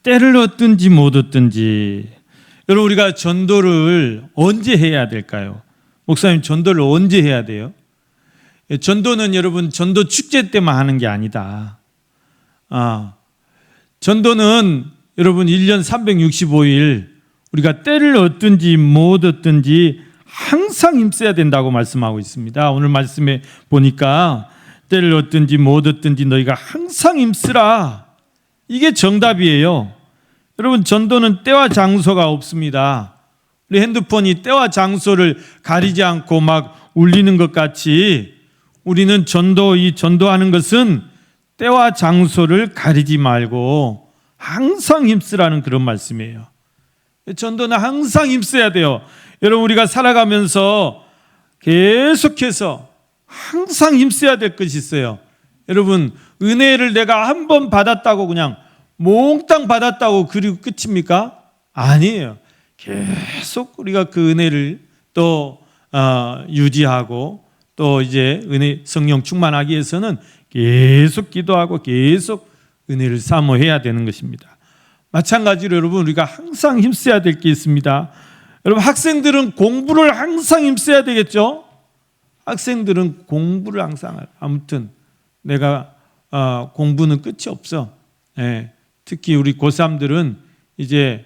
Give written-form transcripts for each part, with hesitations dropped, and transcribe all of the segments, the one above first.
때를 얻든지 못 얻든지. 여러분, 우리가 전도를 언제 해야 될까요? 목사님, 전도를 언제 해야 돼요? 전도는 여러분 전도 축제 때만 하는 게 아니다. 전도는 여러분 1년 365일 우리가 때를 얻든지 못 얻든지 항상 힘써야 된다고 말씀하고 있습니다. 오늘 말씀에 보니까 때를 얻든지 못 얻든지 너희가 항상 힘쓰라. 이게 정답이에요. 여러분, 전도는 때와 장소가 없습니다. 우리 핸드폰이 때와 장소를 가리지 않고 막 울리는 것 같이 우리는 전도하는 것은 때와 장소를 가리지 말고 항상 힘쓰라는 그런 말씀이에요. 전도는 항상 힘써야 돼요. 여러분, 우리가 살아가면서 계속해서 항상 힘써야 될 것이 있어요. 여러분, 은혜를 내가 한 번 받았다고 그냥 몽땅 받았다고 그리고 끝입니까? 아니에요. 계속 우리가 그 은혜를 또 유지하고 또 이제 은혜 성령 충만하기 위해서는 계속 기도하고 계속 은혜를 사모해야 되는 것입니다. 마찬가지로 여러분, 우리가 항상 힘써야 될 게 있습니다. 여러분, 학생들은 공부를 항상 힘써야 되겠죠? 학생들은 공부를 항상, 아무튼 내가 공부는 끝이 없어. 특히 우리 고3들은 이제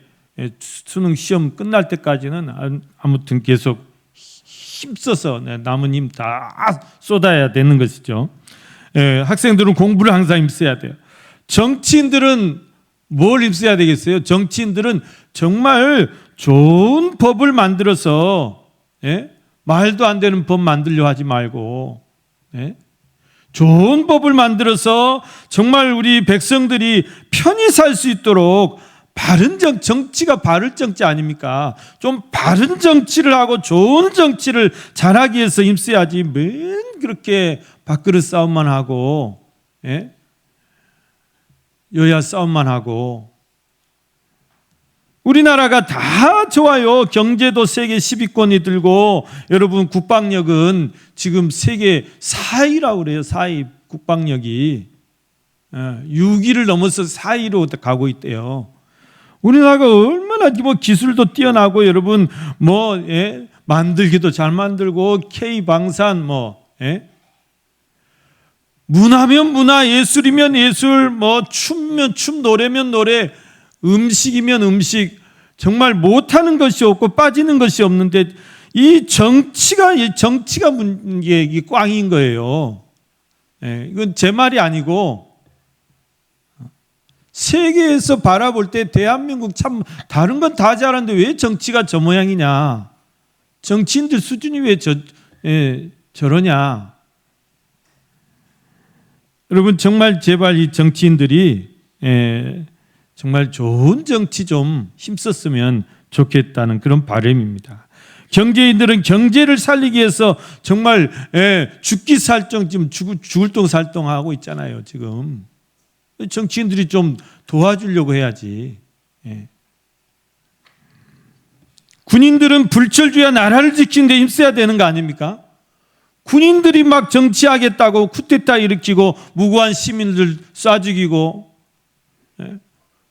수능 시험 끝날 때까지는 아무튼 계속 힘써서 남은 힘 다 쏟아야 되는 것이죠. 학생들은 공부를 항상 힘써야 돼요. 정치인들은 뭘 힘써야 되겠어요? 정치인들은 정말 좋은 법을 만들어서 말도 안 되는 법 만들려 하지 말고 좋은 법을 만들어서 정말 우리 백성들이 편히 살 수 있도록 바른 정치가 바른 정치 아닙니까? 좀 바른 정치를 하고 좋은 정치를 잘하기 위해서 힘써야지 맨 그렇게 밥그릇 싸움만 하고 여야 싸움만 하고. 우리나라가 다 좋아요. 경제도 세계 10위권이 들고 여러분, 국방력은 지금 세계 4위라고 그래요. 4위 국방력이 6위를 넘어서 4위로 가고 있대요. 우리나라가 얼마나 기술도 뛰어나고 여러분 만들기도 잘 만들고 K방산 문화면 문화, 예술이면 예술, 춤면 춤, 노래면 노래, 음식이면 음식, 정말 못하는 것이 없고 빠지는 것이 없는데 이 정치가 문제, 이 꽝인 거예요. 이건 제 말이 아니고 세계에서 바라볼 때 대한민국 참 다른 건 다 잘하는데 왜 정치가 저 모양이냐? 정치인들 수준이 왜 저러냐? 여러분, 정말 제발 이 정치인들이 정말 좋은 정치 좀 힘썼으면 좋겠다는 그런 바람입니다. 경제인들은 경제를 살리기 위해서 정말 죽기 살정, 지금 죽을 똥 살똥하고 있잖아요. 지금 정치인들이 좀 도와주려고 해야지. 군인들은 불철주야 나라를 지키는 데 힘써야 되는 거 아닙니까? 군인들이 막 정치하겠다고 쿠데타 일으키고 무고한 시민들 쏴 죽이고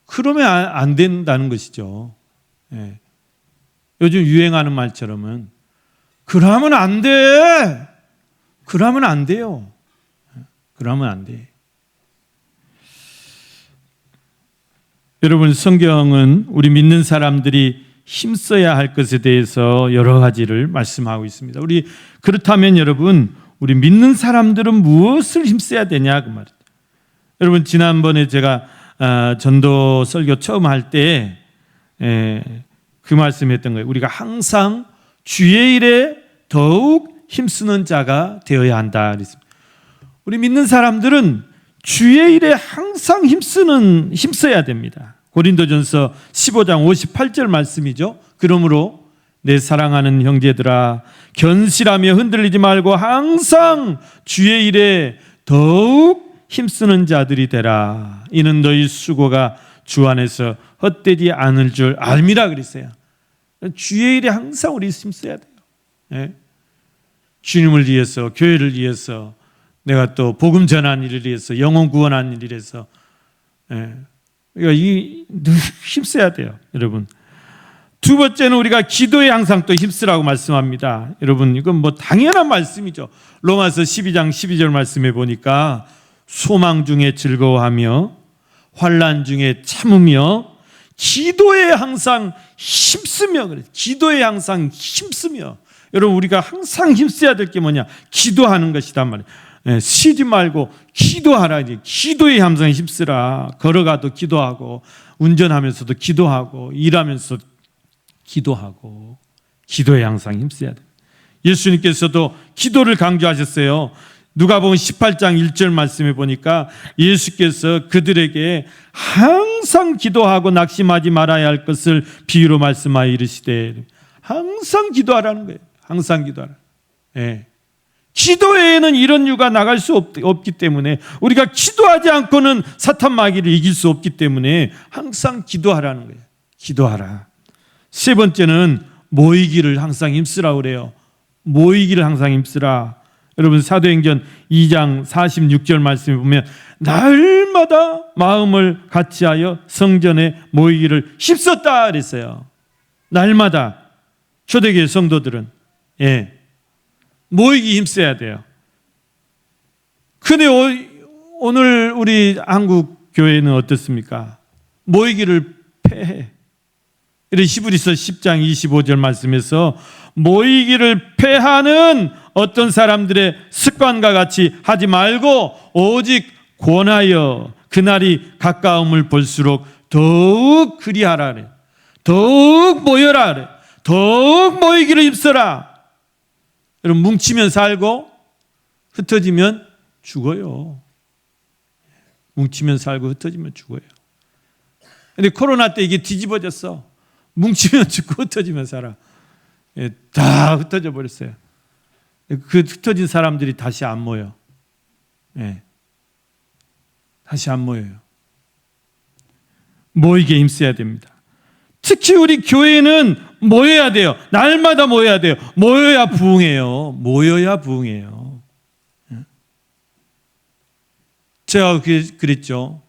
그러면 안 된다는 것이죠. 요즘 유행하는 말처럼은 그러면 안 돼. 그러면 안 돼요. 그러면 안 돼. 여러분, 성경은 우리 믿는 사람들이 힘써야 할 것에 대해서 여러 가지를 말씀하고 있습니다. 그렇다면 여러분, 우리 믿는 사람들은 무엇을 힘써야 되냐 그 말이죠. 여러분, 지난번에 제가 전도 설교 처음 할 때 그 말씀했던 거예요. 우리가 항상 주의 일에 더욱 힘쓰는 자가 되어야 한다 그랬습니다. 우리 믿는 사람들은 주의 일에 항상 힘써야 됩니다. 고린도전서 15장 58절 말씀이죠. 그러므로 내 사랑하는 형제들아, 견실하며 흔들리지 말고 항상 주의 일에 더욱 힘쓰는 자들이 되라. 이는 너희 수고가 주 안에서 헛되지 않을 줄 알미라 그랬어요. 주의 일에 항상 우리 힘써야 돼요. 주님을 위해서, 교회를 위해서, 내가 또 복음 전하는 일을 위해서, 영혼 구원하는 일을 위해서. 우리가 늘 힘써야 돼요, 여러분. 두 번째는 우리가 기도에 항상 또 힘쓰라고 말씀합니다. 여러분, 이건 뭐 당연한 말씀이죠. 로마서 12장 12절 말씀에 보니까 소망 중에 즐거워하며 환난 중에 참으며 기도에 항상 힘쓰며, 그래. 기도에 항상 힘쓰며. 여러분, 우리가 항상 힘써야 될 게 뭐냐? 기도하는 것이단 말이에요. 쉬지 말고 기도하라. 기도에 항상 힘쓰라. 걸어가도 기도하고, 운전하면서도 기도하고, 일하면서 기도하고, 기도에 항상 힘써야 돼요. 예수님께서도 기도를 강조하셨어요. 누가복음 18장 1절 말씀에 보니까 예수께서 그들에게 항상 기도하고 낙심하지 말아야 할 것을 비유로 말씀하여 이르시되, 항상 기도하라는 거예요. 항상 기도하라. 예. 기도에는 이런 유가 나갈 수 없기 때문에, 우리가 기도하지 않고는 사탄 마귀를 이길 수 없기 때문에 항상 기도하라는 거예요. 기도하라. 세 번째는 모이기를 항상 힘쓰라고 그래요. 모이기를 항상 힘쓰라. 여러분, 사도행전 2장 46절 말씀에 보면 날마다 마음을 같이하여 성전에 모이기를 힘썼다 그랬어요. 날마다. 초대교회 성도들은 모이기 힘써야 돼요. 근데 오늘 우리 한국 교회는 어떻습니까? 모이기를 폐해. 히브리서 10장 25절 말씀에서 모이기를 폐하는 어떤 사람들의 습관과 같이 하지 말고 오직 권하여 그날이 가까움을 볼수록 더욱 그리하라 그래. 더욱 모여라 그래. 더욱 모이기를 힘써라. 여러분, 뭉치면 살고 흩어지면 죽어요. 뭉치면 살고 흩어지면 죽어요. 근데 코로나 때 이게 뒤집어졌어. 뭉치면 죽고 흩어지면 살아. 다 흩어져 버렸어요. 그 흩어진 사람들이 다시 안 모여. 다시 안 모여요. 모이게 힘써야 됩니다. 특히 우리 교회는 모여야 돼요. 날마다 모여야 돼요. 모여야 부흥해요. 모여야 부흥해요. 제가 그랬죠.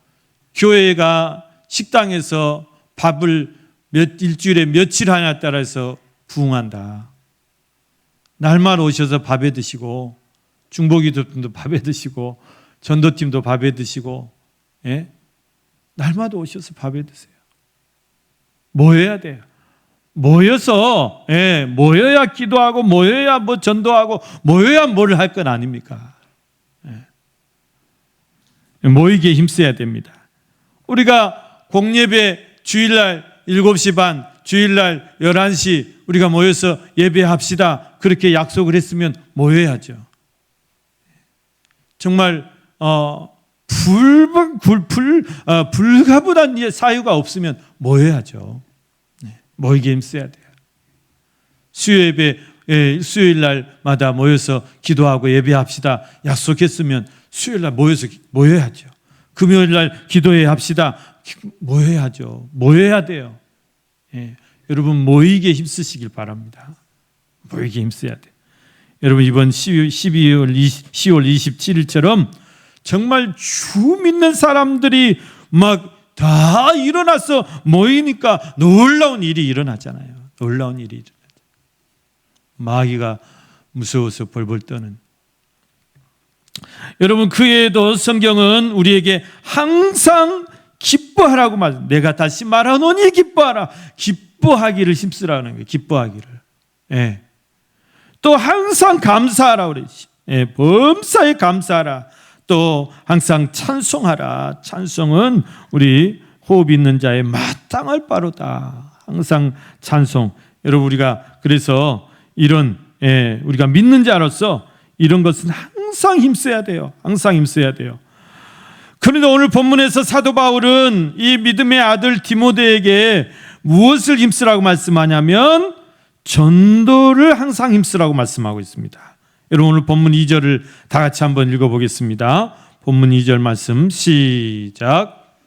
교회가 식당에서 밥을 일주일에 며칠 하냐에 따라서 부흥한다. 날마다 오셔서 밥에 드시고, 중보기도팀도 밥에 드시고, 전도팀도 밥에 드시고, 날마다 오셔서 밥에 드세요. 모여야 돼요. 모여서, 모여야 기도하고, 모여야 뭐 전도하고, 모여야 뭘 할 건 아닙니까? 모이기에 힘써야 됩니다. 우리가 공예배 주일날 7시 반, 주일날 11시 우리가 모여서 예배합시다. 그렇게 약속을 했으면 모여야죠. 정말 불가분한 사유가 없으면 모여야죠. 모이게 힘써야 돼요. 수요예배 수요일날마다 모여서 기도하고 예배합시다. 약속했으면 수요일날 모여야죠. 금요일날 기도회 합시다. 모여야죠. 모여야 돼요. 여러분, 모이게 힘쓰시길 바랍니다. 모이게 힘써야 돼요. 여러분, 이번 10월 27일처럼 정말 주 믿는 사람들이 막 다 일어나서 모이니까 놀라운 일이 일어나잖아요. 놀라운 일이 일어나죠. 마귀가 무서워서 벌벌 떠는. 여러분, 그 외에도 성경은 우리에게 항상 기뻐하라고 말. 내가 다시 말하노니 기뻐하라. 기뻐하기를 힘쓰라는 거예요. 기뻐하기를. 또 항상 감사하라 그래. 범사에 감사하라. 또 항상 찬송하라. 찬송은 우리 호흡 있는 자의 마땅할 바로다. 항상 찬송. 여러분, 우리가 그래서 이런 우리가 믿는 자로서 이런 것은 항상 힘써야 돼요. 항상 힘써야 돼요. 그런데 오늘 본문에서 사도 바울은 이 믿음의 아들 디모데에게 무엇을 힘쓰라고 말씀하냐면 전도를 항상 힘쓰라고 말씀하고 있습니다. 여러분, 오늘 본문 2절을 다 같이 한번 읽어보겠습니다. 본문 2절 말씀 시작.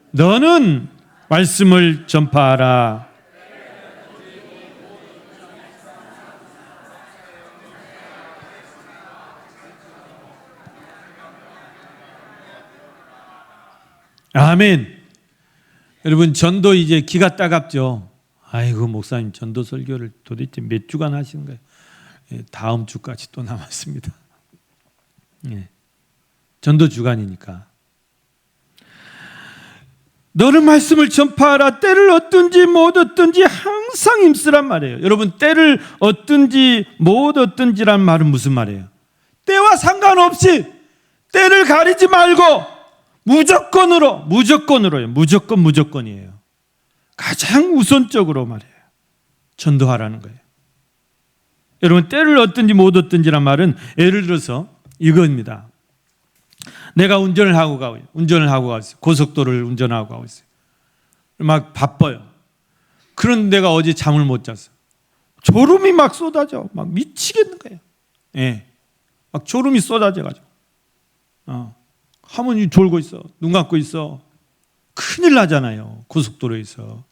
너는 말씀을 전파하라. 아멘. 여러분, 전도 이제 기가 따갑죠. 아이고, 목사님 전도 설교를 도대체 몇 주간 하시는 거예요? 다음 주까지 또 남았습니다. 전도 주간이니까. 너는 말씀을 전파하라. 때를 얻든지 못 얻든지 항상 힘쓰란 말이에요. 여러분, 때를 얻든지 못 얻든지란 말은 무슨 말이에요? 때와 상관없이 때를 가리지 말고 무조건으로요. 무조건이에요. 가장 우선적으로 말이에요. 전도하라는 거예요. 여러분, 때를 얻든지 못 얻든지란 말은 예를 들어서 이겁니다. 내가 운전을 하고 가고 있어요. 고속도로를 운전하고 가고 있어요. 막 바빠요. 그런데 내가 어제 잠을 못 잤어요. 졸음이 막 쏟아져. 막 미치겠는 거예요. 막 졸음이 쏟아져가지고. 하모니 졸고 있어. 눈 감고 있어. 큰일 나잖아요. 고속도로에서.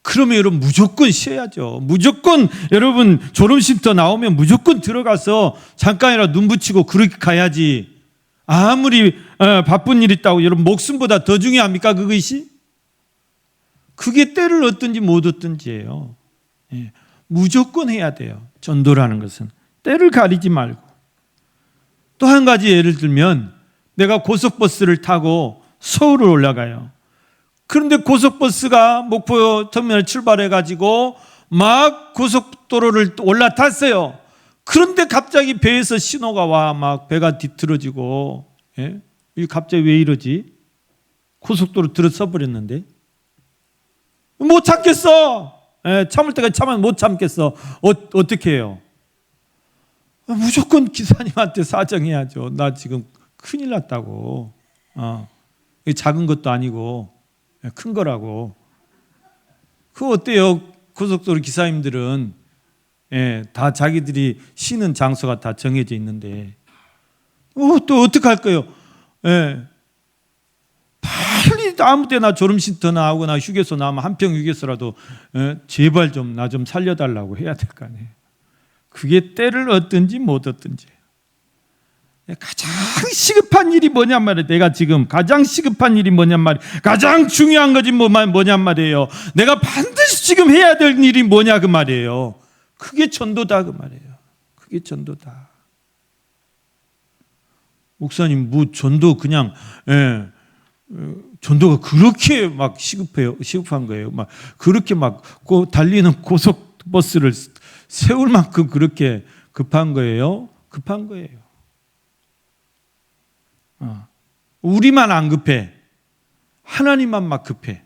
그러면 여러분 무조건 쉬어야죠. 무조건 여러분 졸음 쉼터 나오면 무조건 들어가서 잠깐이라도 눈 붙이고 그렇게 가야지. 아무리 바쁜 일 있다고 여러분 목숨보다 더 중요합니까 그것이? 그게 때를 얻든지 못 얻든지예요. 무조건 해야 돼요. 전도라는 것은 때를 가리지 말고. 또 한 가지 예를 들면 내가 고속버스를 타고 서울을 올라가요. 그런데 고속버스가 목포 터미널 출발해가지고 막 고속도로를 올라탔어요. 그런데 갑자기 배에서 신호가 와. 막 배가 뒤틀어지고. 이게 갑자기 왜 이러지? 고속도로 들어서 버렸는데 못 참겠어. 참을 때까지 참으면 못 참겠어. 어떻게 해요? 무조건 기사님한테 사정해야죠. 나 지금 큰일 났다고. 작은 것도 아니고 큰 거라고. 그거 어때요? 고속도로 기사님들은 다 자기들이 쉬는 장소가 다 정해져 있는데 또 어떡할 거예요? 빨리 아무 때나 졸음쉼터 나오거나 휴게소 나오면 한평 휴게소라도 제발 좀 나 좀 살려달라고 해야 될 거 아니에요. 그게 때를 얻든지 못 얻든지. 가장 시급한 일이 뭐냔 말이에요. 내가 지금 가장 시급한 일이 뭐냔 말이에요. 가장 중요한 것이 뭐냔 말이에요. 내가 반드시 지금 해야 될 일이 뭐냐 그 말이에요. 그게 전도다 그 말이에요. 그게 전도다. 목사님 뭐 전도 그냥 전도가 그렇게 막 시급한 거예요. 막 그렇게 막 달리는 고속버스를 세울 만큼 그렇게 급한 거예요. 급한 거예요. 우리만 안 급해. 하나님만 막 급해.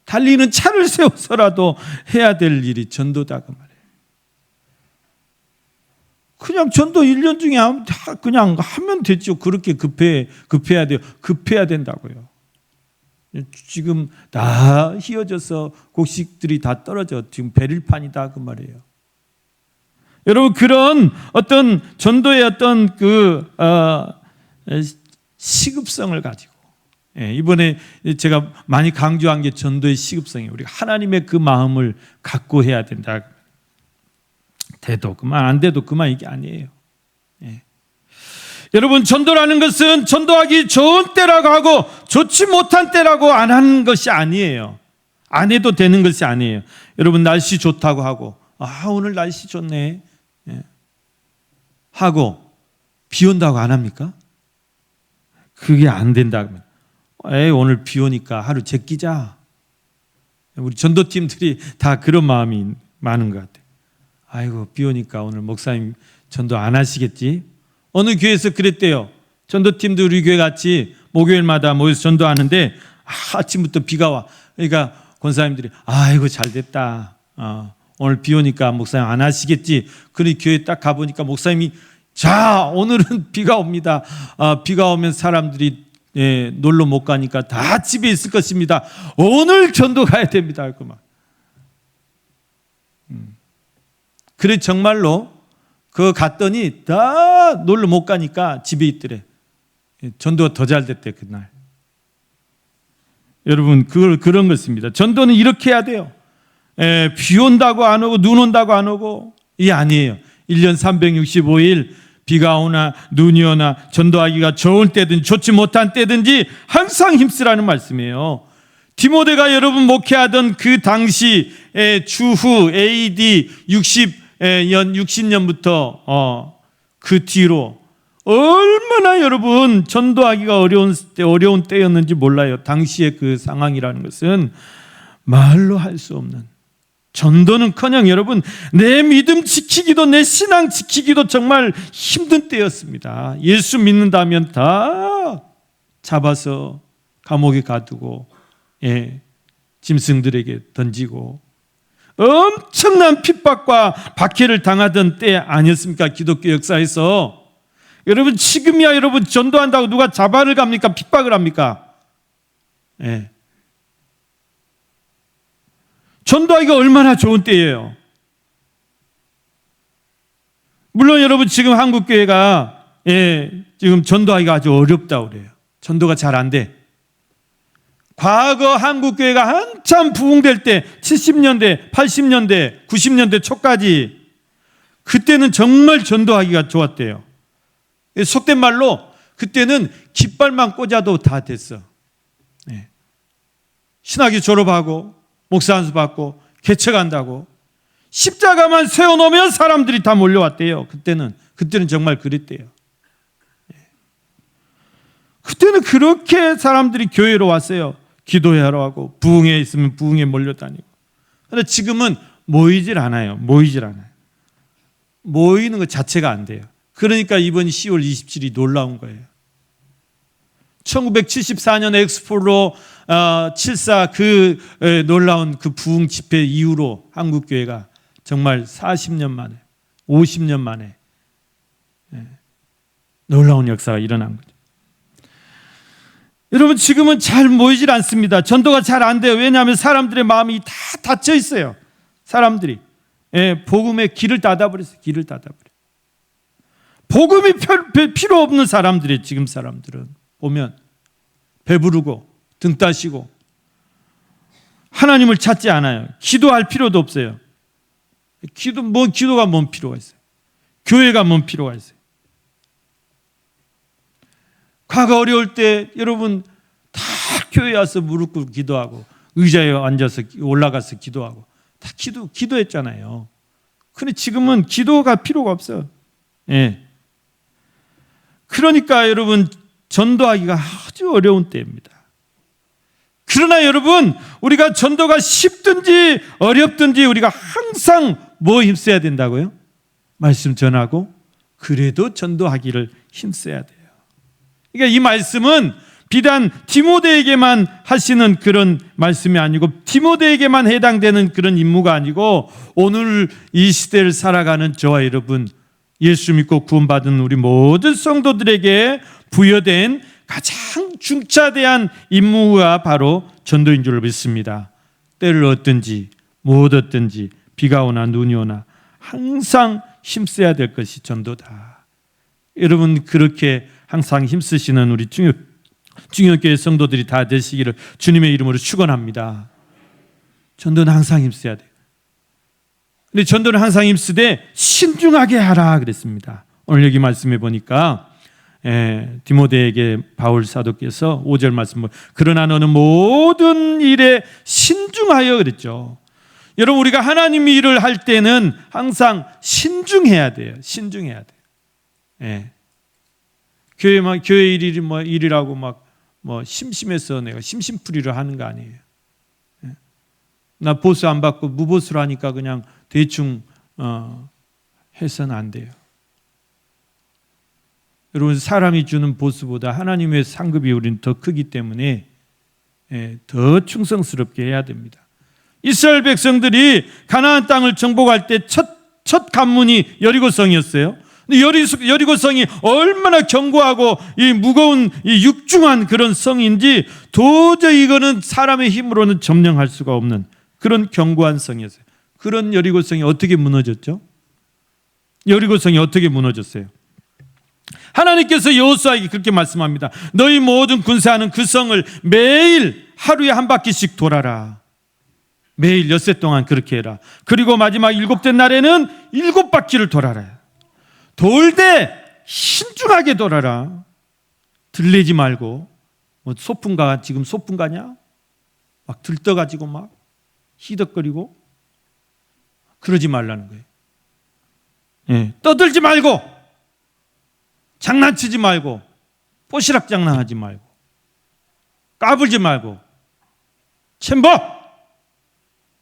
달리는 차를 세워서라도 해야 될 일이 전도다 그 말이에요. 그냥 전도 1년 중에 그냥 하면 됐죠. 그렇게 급해야 돼요. 급해야 된다고요. 지금 다 휘어져서 곡식들이 다 떨어져 지금 베릴판이다 그 말이에요. 여러분 그런 어떤 전도의 어떤 시급성을 가지고 이번에 제가 많이 강조한 게 전도의 시급성이에요. 우리가 하나님의 그 마음을 갖고 해야 된다. 돼도 그만 안 돼도 그만 이게 아니에요. 여러분 전도라는 것은 전도하기 좋은 때라고 하고 좋지 못한 때라고 안 하는 것이 아니에요. 안 해도 되는 것이 아니에요. 여러분 날씨 좋다고 하고 오늘 날씨 좋네 하고 비 온다고 안 합니까? 그게 안 된다. 오늘 비 오니까 하루 제끼자. 우리 전도팀들이 다 그런 마음이 많은 것 같아요. 아이고 비 오니까 오늘 목사님 전도 안 하시겠지? 어느 교회에서 그랬대요. 전도팀도 우리 교회 같이 목요일마다 모여서 전도하는데 아침부터 비가 와. 그러니까 권사님들이 아이고 잘 됐다. 오늘 비 오니까 목사님 안 하시겠지? 그러니 교회 딱 가보니까 목사님이 자 오늘은 비가 옵니다. 비가 오면 사람들이 놀러 못 가니까 다 집에 있을 것입니다. 오늘 전도 가야 됩니다. 그 말. 그래 정말로 그거 갔더니 다 놀러 못 가니까 집에 있더래. 전도가 더 잘 됐대 그날. 여러분 그런 것입니다. 전도는 이렇게 해야 돼요. 비 온다고 안 오고 눈 온다고 안 오고 이게 아니에요. 1년 365일 비가 오나 눈이 오나 전도하기가 좋은 때든지 좋지 못한 때든지 항상 힘쓰라는 말씀이에요. 디모데가 여러분 목회하던 그 당시의 주후 AD 60년부터 그 뒤로 얼마나 여러분 전도하기가 어려운 때였는지 몰라요. 당시의 그 상황이라는 것은 말로 할 수 없는, 전도는커녕 여러분 내 믿음 지키기도 내 신앙 지키기도 정말 힘든 때였습니다. 예수 믿는다면 다 잡아서 감옥에 가두고 짐승들에게 던지고 엄청난 핍박과 박해를 당하던 때 아니었습니까? 기독교 역사에서. 여러분 지금이야 여러분 전도한다고 누가 자발을 갑니까? 핍박을 합니까? 전도하기가 얼마나 좋은 때예요. 물론 여러분 지금 한국교회가 지금 전도하기가 아주 어렵다고 그래요. 전도가 잘 안 돼. 과거 한국교회가 한참 부흥될 때 70년대, 80년대, 90년대 초까지 그때는 정말 전도하기가 좋았대요. 속된 말로 그때는 깃발만 꽂아도 다 됐어. 신학교 졸업하고 목사 안수 받고 개척한다고 십자가만 세워놓으면 사람들이 다 몰려왔대요. 그때는 정말 그랬대요. 그때는 그렇게 사람들이 교회로 왔어요. 기도하러 하고 부흥회 있으면 부흥회 몰려다니고. 그런데 지금은 모이질 않아요. 모이는 것 자체가 안 돼요. 그러니까 이번 10월 27일이 놀라운 거예요. 1974년 엑스포로 74 그 놀라운 그 부흥 집회 이후로 한국교회가 정말 40년 만에 50년 만에 놀라운 역사가 일어난 거죠. 여러분 지금은 잘 모이질 않습니다. 전도가 잘 안 돼요. 왜냐하면 사람들의 마음이 다 닫혀 있어요. 사람들이 복음의 길을 닫아버렸어요. 복음이 필요 없는 사람들이 지금 사람들은 보면 배부르고 등 따시고 하나님을 찾지 않아요. 기도할 필요도 없어요. 기도가 뭔 필요가 있어요? 교회가 뭔 필요가 있어요? 과거 어려울 때 여러분 다 교회에 와서 무릎 꿇고 기도하고 의자에 앉아서 올라가서 기도하고 다 기도했잖아요. 그런데 지금은 기도가 필요가 없어요. 그러니까 여러분 전도하기가 아주 어려운 때입니다. 그러나 여러분 우리가 전도가 쉽든지 어렵든지 우리가 항상 뭐 힘써야 된다고요? 말씀 전하고 그래도 전도하기를 힘써야 돼요. 그러니까 이 말씀은 비단 디모데에게만 하시는 그런 말씀이 아니고 디모데에게만 해당되는 그런 임무가 아니고 오늘 이 시대를 살아가는 저와 여러분 예수 믿고 구원받은 우리 모든 성도들에게 부여된 가장 중차대한 임무가 바로 전도인 줄 믿습니다. 때를 얻든지 못 얻든지 비가 오나 눈이 오나 항상 힘써야 될 것이 전도다. 여러분 그렇게 항상 힘쓰시는 우리 중요교회 성도들이 다 되시기를 주님의 이름으로 축원합니다. 전도는 항상 힘써야 돼요. 근데 전도는 항상 힘쓰되 신중하게 하라 그랬습니다. 오늘 여기 말씀해 보니까 디모데에게 바울 사도께서 5절 말씀 그러나 너는 모든 일에 신중하여 그랬죠. 여러분 우리가 하나님의 일을 할 때는 항상 신중해야 돼요. 신중해야 돼요. 교회 일이라고 막 심심해서 내가 심심풀이를 하는 거 아니에요. 나 보수 안 받고 무보수로 하니까 그냥 대충 해서는 안 돼요. 여러분 사람이 주는 보수보다 하나님의 상급이 우리는 더 크기 때문에 더 충성스럽게 해야 됩니다. 이스라엘 백성들이 가나안 땅을 정복할 때 첫 관문이 여리고성이었어요. 근데 여리고성이 얼마나 견고하고 이 무거운 이 육중한 그런 성인지 도저히 이거는 사람의 힘으로는 점령할 수가 없는 그런 견고한 성이었어요. 그런 여리고성이 어떻게 무너졌죠? 여리고성이 어떻게 무너졌어요? 하나님께서 여호수아에게 그렇게 말씀합니다. 너희 모든 군사하는 그 성을 매일 하루에 한 바퀴씩 돌아라. 매일 엿새 동안 그렇게 해라. 그리고 마지막 7째 날에는 7바퀴를 돌아라. 돌되 신중하게 돌아라. 들리지 말고. 뭐 소풍가 지금 소풍가냐? 막 들떠가지고 막 히덕거리고 그러지 말라는 거예요. 예, 떠들지 말고, 장난치지 말고, 뽀시락 장난하지 말고, 까불지 말고, 챔버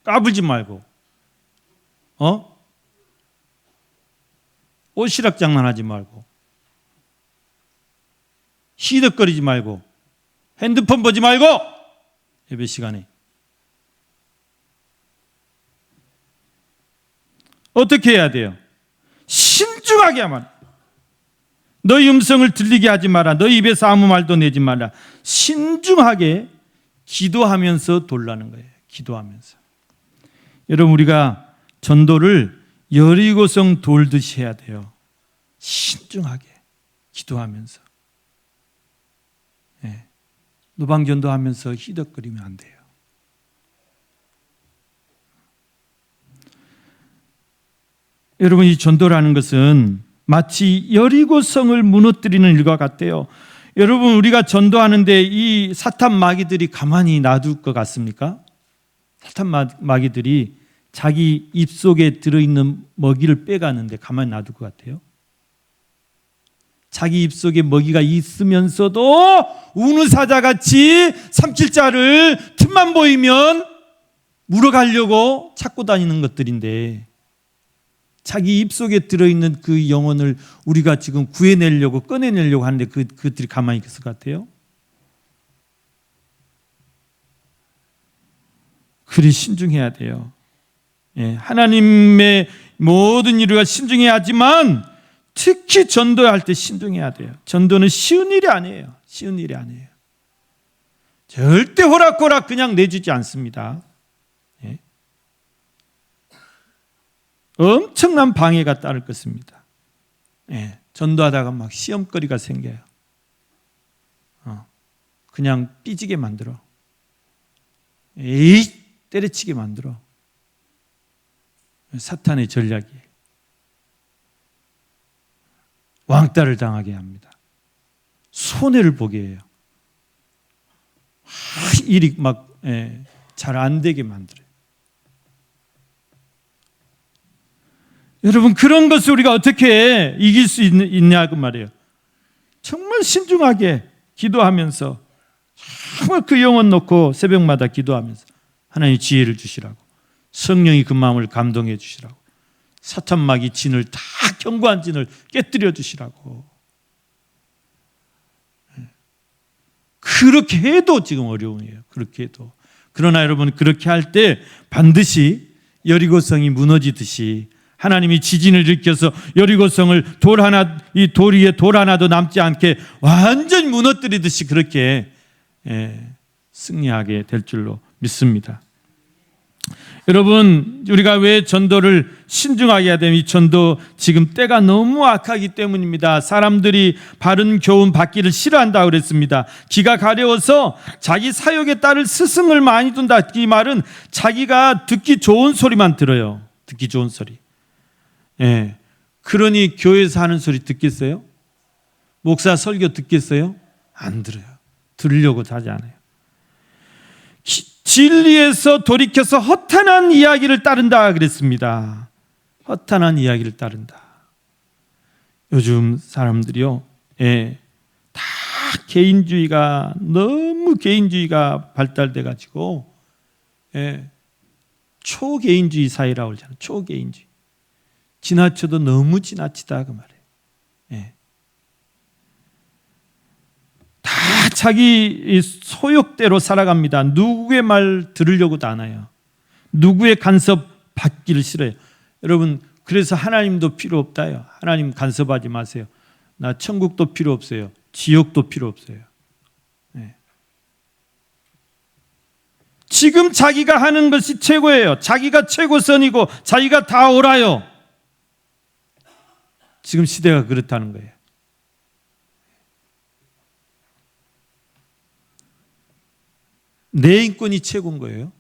까불지 말고, 뽀시락 장난하지 말고, 히덕거리지 말고, 핸드폰 보지 말고, 예배 시간에 어떻게 해야 돼요? 신중하게 하면, 너희 음성을 들리게 하지 마라. 너희 입에서 아무 말도 내지 마라. 신중하게 기도하면서 돌라는 거예요. 기도하면서. 여러분, 우리가 전도를 여리고성 돌듯이 해야 돼요. 신중하게 기도하면서. 예. 노방전도하면서 히덕거리면 안 돼요. 여러분, 이 전도라는 것은 마치 여리고성을 무너뜨리는 일과 같대요. 여러분, 우리가 전도하는데 이 사탄 마귀들이 가만히 놔둘 것 같습니까? 사탄 마귀들이 자기 입속에 들어있는 먹이를 빼가는데 가만히 놔둘 것 같아요. 자기 입속에 먹이가 있으면서도 우는 사자같이 삼킬 자를 틈만 보이면 물어가려고 찾고 다니는 것들인데, 자기 입속에 들어있는 그 영혼을 우리가 지금 구해내려고 꺼내내려고 하는데 그들이 가만히 있을 것 같아요? 그리 신중해야 돼요. 예, 하나님의 모든 일을 신중해야 하지만 특히 전도할 때 신중해야 돼요. 전도는 쉬운 일이 아니에요. 쉬운 일이 아니에요. 절대 호락호락 그냥 내주지 않습니다. 예. 엄청난 방해가 따를 것입니다. 예. 전도하다가 막 시험거리가 생겨요. 그냥 삐지게 만들어. 에이, 때려치게 만들어. 사탄의 전략이에요. 왕따를 당하게 합니다. 손해를 보게 해요. 일이 막 잘 안 되게 만들어요. 여러분, 그런 것을 우리가 어떻게 이길 수 있냐고 말이에요. 정말 신중하게 기도하면서, 정말 그 영혼 놓고 새벽마다 기도하면서 하나님 지혜를 주시라고, 성령이 그 마음을 감동해 주시라고, 사탄 마귀 진을 다 견고한 진을 깨뜨려 주시라고. 그렇게 해도 지금 어려움이에요. 그렇게 해도. 그러나 여러분, 그렇게 할 때 반드시 여리고성이 무너지듯이 하나님이 지진을 일으켜서 여리고성을 이 돌 위에 돌 하나도 남지 않게 완전히 무너뜨리듯이 그렇게 승리하게 될 줄로 믿습니다. 여러분, 우리가 왜 전도를 신중하게 해야 되면, 이 전도 지금 때가 너무 악하기 때문입니다. 사람들이 바른 교훈 받기를 싫어한다고 그랬습니다. 귀가 가려워서 자기 사역에 따를 스승을 많이 둔다. 이 말은 자기가 듣기 좋은 소리만 들어요. 듣기 좋은 소리. 예. 그러니 교회에서 하는 소리 듣겠어요? 목사 설교 듣겠어요? 안 들어요. 들으려고 하지 않아요. 진리에서 돌이켜서 허탄한 이야기를 따른다 그랬습니다. 허탄한 이야기를 따른다. 요즘 사람들이요, 다 개인주의가, 너무 개인주의가 발달돼 가지고 초개인주의 사회라고 그러잖아요. 초개인주의. 지나쳐도 너무 지나치다 그 말이에요. 다 자기 소욕대로 살아갑니다. 누구의 말 들으려고도 안 해요. 누구의 간섭 받기를 싫어요. 여러분, 그래서 하나님도 필요 없다요. 하나님 간섭하지 마세요. 나 천국도 필요 없어요. 지옥도 필요 없어요. 지금 자기가 하는 것이 최고예요. 자기가 최고선이고 자기가 다 옳아요. 지금 시대가 그렇다는 거예요. 내 인권이 최고인 거예요.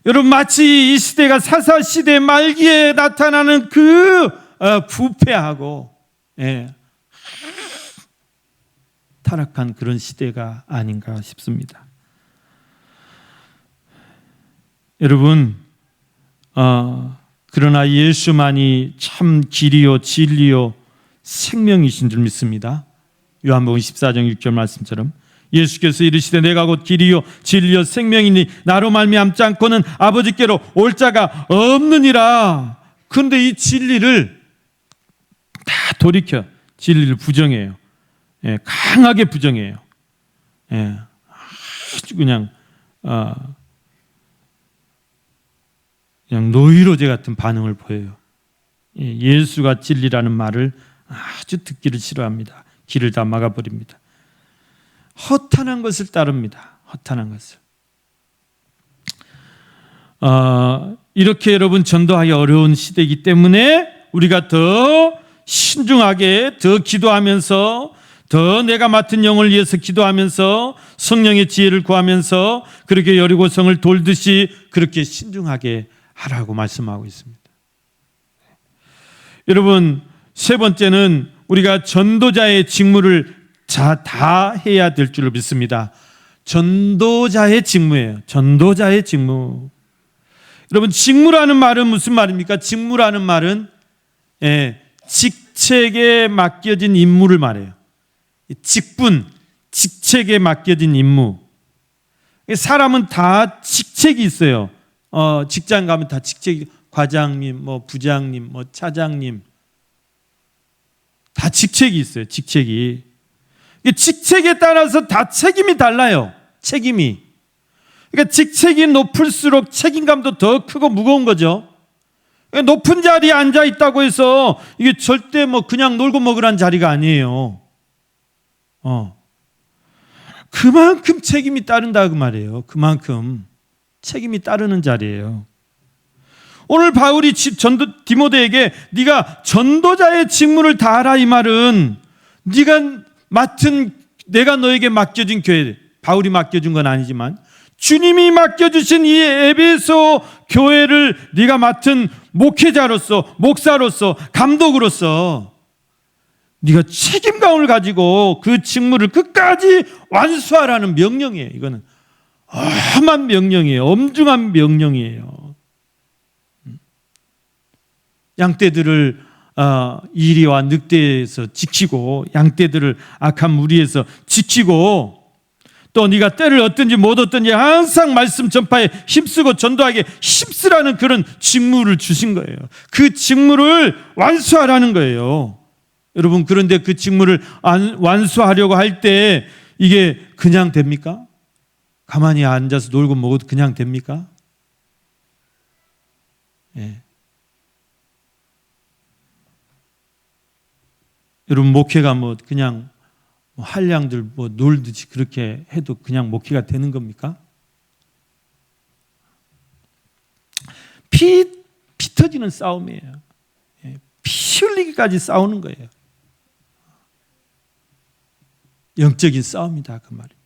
여러분, 마치 이 시대가 사사시대 말기에 나타나는 그 부패하고 타락한 그런 시대가 아닌가 싶습니다. 여러분, 그러나 예수만이 참 길이요 진리요 생명이신 줄 믿습니다. 요한복음 14장 6절 말씀처럼 예수께서 이르시되 내가 곧 길이요 진리요 생명이니 나로 말미암지 않고는 아버지께로 올 자가 없느니라. 그런데 이 진리를 다 돌이켜 진리를 부정해요. 강하게 부정해요. 아주 그냥 노이로제 같은 반응을 보여요. 예수가 진리라는 말을 아주 듣기를 싫어합니다. 길을 다 막아버립니다. 허탄한 것을 따릅니다. 허탄한 것을. 이렇게 여러분 전도하기 어려운 시대이기 때문에 우리가 더 신중하게 더 기도하면서 더 내가 맡은 영을 위해서 기도하면서 성령의 지혜를 구하면서 그렇게 여리고성을 돌듯이 그렇게 신중하게 하라고 말씀하고 있습니다. 여러분, 세 번째는 우리가 전도자의 직무를 다 해야 될 줄로 믿습니다. 전도자의 직무예요. 전도자의 직무. 여러분, 직무라는 말은 무슨 말입니까? 직무라는 말은 직책에 맡겨진 임무를 말해요. 직분, 직책에 맡겨진 임무. 사람은 다 직책이 있어요. 직장 가면 다 직책이, 과장님, 부장님, 차장님, 다 직책이 있어요. 직책이. 직책에 따라서 다 책임이 달라요. 책임이. 그러니까 직책이 높을수록 책임감도 더 크고 무거운 거죠. 높은 자리에 앉아 있다고 해서 이게 절대 그냥 놀고 먹으란 자리가 아니에요. 그만큼 책임이 따른다 그 말이에요. 그만큼 책임이 따르는 자리예요. 오늘 바울이 디모데에게 네가 전도자의 직무를 다하라 이 말은 내가 너에게 맡겨진 교회, 바울이 맡겨준 건 아니지만 주님이 맡겨주신 이 에베소 교회를 네가 맡은 목회자로서, 목사로서, 감독으로서 네가 책임감을 가지고 그 직무를 끝까지 완수하라는 명령이에요. 이거는 험한 명령이에요. 엄중한 명령이에요. 양떼들을 이리와 늑대에서 지키고 양떼들을 악한 무리에서 지키고 또 네가 때를 얻든지 못 얻든지 항상 말씀 전파에 힘쓰고 전도하게 힘쓰라는 그런 직무를 주신 거예요. 그 직무를 완수하라는 거예요. 여러분, 그런데 그 직무를 완수하려고 할 때 이게 그냥 됩니까? 가만히 앉아서 놀고 먹어도 그냥 됩니까? 여러분, 목회가 그냥 한량들 놀듯이 그렇게 해도 그냥 목회가 되는 겁니까? 피 터지는 싸움이에요. 피 흘리기까지 싸우는 거예요. 영적인 싸움이다 그 말이에요.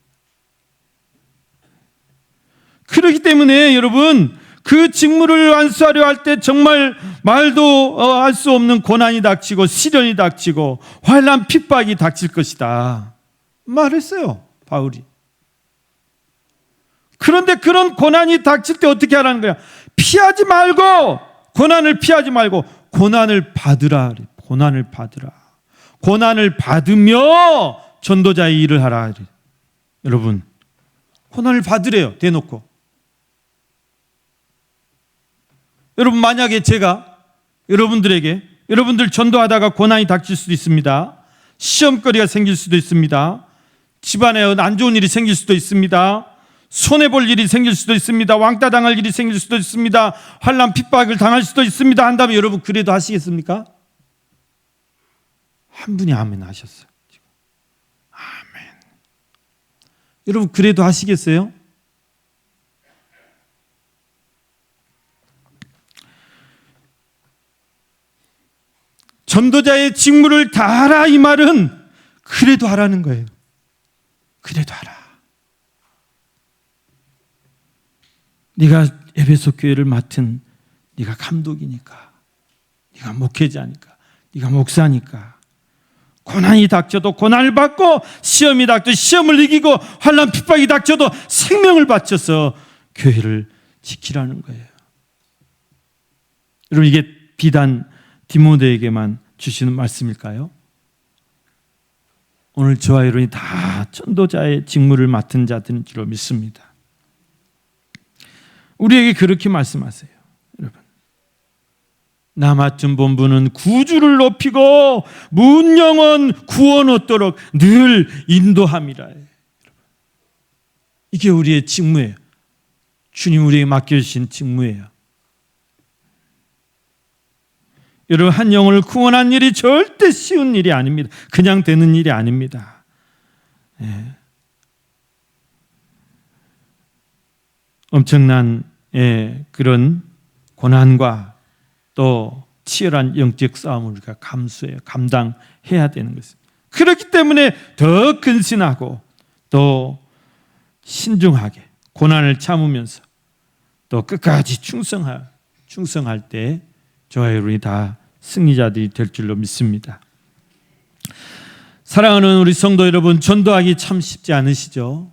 그렇기 때문에 여러분, 그 직무를 완수하려 할 때 정말 말도 할 수 없는 고난이 닥치고 시련이 닥치고 환난 핍박이 닥칠 것이다 말했어요 바울이. 그런데 그런 고난이 닥칠 때 어떻게 하라는 거야? 피하지 말고, 고난을 피하지 말고 고난을 받으라. 고난을 받으라. 고난을 받으며 전도자의 일을 하라. 여러분, 고난을 받으래요 대놓고. 여러분, 만약에 제가 여러분들 전도하다가 고난이 닥칠 수도 있습니다. 시험거리가 생길 수도 있습니다. 집안에 안 좋은 일이 생길 수도 있습니다. 손해볼 일이 생길 수도 있습니다. 왕따 당할 일이 생길 수도 있습니다. 환난 핍박을 당할 수도 있습니다 한다면 여러분, 그래도 하시겠습니까? 한 분이 아멘 하셨어요. 아멘. 여러분, 그래도 하시겠어요? 전도자의 직무를 다하라 이 말은 그래도 하라는 거예요. 그래도 하라. 네가 에베소 교회를 맡은 네가 감독이니까, 네가 목회자니까 네가 목사니까 고난이 닥쳐도 고난을 받고 시험이 닥쳐도 시험을 이기고 환난 핍박이 닥쳐도 생명을 바쳐서 교회를 지키라는 거예요. 여러분, 이게 비단 디모데에게만 주시는 말씀일까요? 오늘 저와 여러분이 다 전도자의 직무를 맡은 자들인 줄로 믿습니다. 우리에게 그렇게 말씀하세요. 여러분, 나 맡은 본부는 구주를 높이고 문영원 구원 얻도록 늘 인도함이라. 이게 우리의 직무예요. 주님 우리에게 맡겨주신 직무예요. 여러분, 한 영혼을 구원한 일이 절대 쉬운 일이 아닙니다. 그냥 되는 일이 아닙니다. 엄청난 그런 고난과 또 치열한 영적 싸움을 우리가 감당해야 되는 것입니다. 그렇기 때문에 더 근신하고 또 신중하게 고난을 참으면서 또 끝까지 충성할 때 저와 여러분이 다 승리자들이 될 줄로 믿습니다. 사랑하는 우리 성도 여러분, 전도하기 참 쉽지 않으시죠?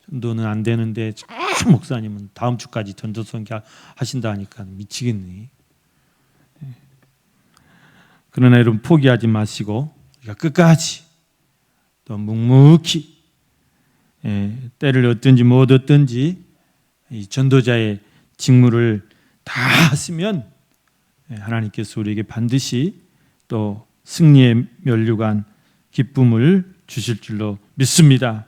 전도는 안 되는데 목사님은 다음 주까지 전도 선교 하신다 하니까 미치겠니? 그러나 여러분, 포기하지 마시고 우리가 끝까지 또 묵묵히 때를 얻든지 못 얻든지 이 전도자의 직무를 다 하시면 하나님께서 우리에게 반드시 또 승리의 면류관 기쁨을 주실 줄로 믿습니다.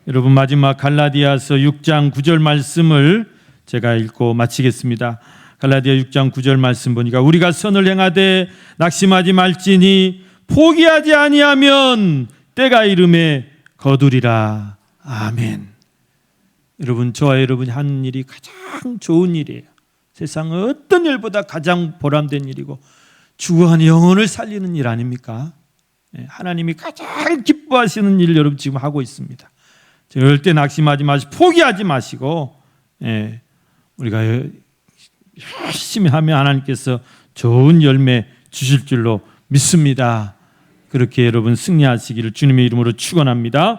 여러분, 마지막 갈라디아서 6장 9절 말씀을 제가 읽고 마치겠습니다. 갈라디아 6장 9절 말씀 보니까 우리가 선을 행하되 낙심하지 말지니 포기하지 아니하면 때가 이름에 거두리라. 아멘. 여러분, 저와 여러분이 하는 일이 가장 좋은 일이에요. 세상 어떤 일보다 가장 보람된 일이고 죽어간 영혼을 살리는 일 아닙니까? 하나님이 가장 기뻐하시는 일을 여러분 지금 하고 있습니다. 절대 낙심하지 마시고 포기하지 마시고 우리가 열심히 하면 하나님께서 좋은 열매 주실 줄로 믿습니다. 그렇게 여러분 승리하시기를 주님의 이름으로 축원합니다.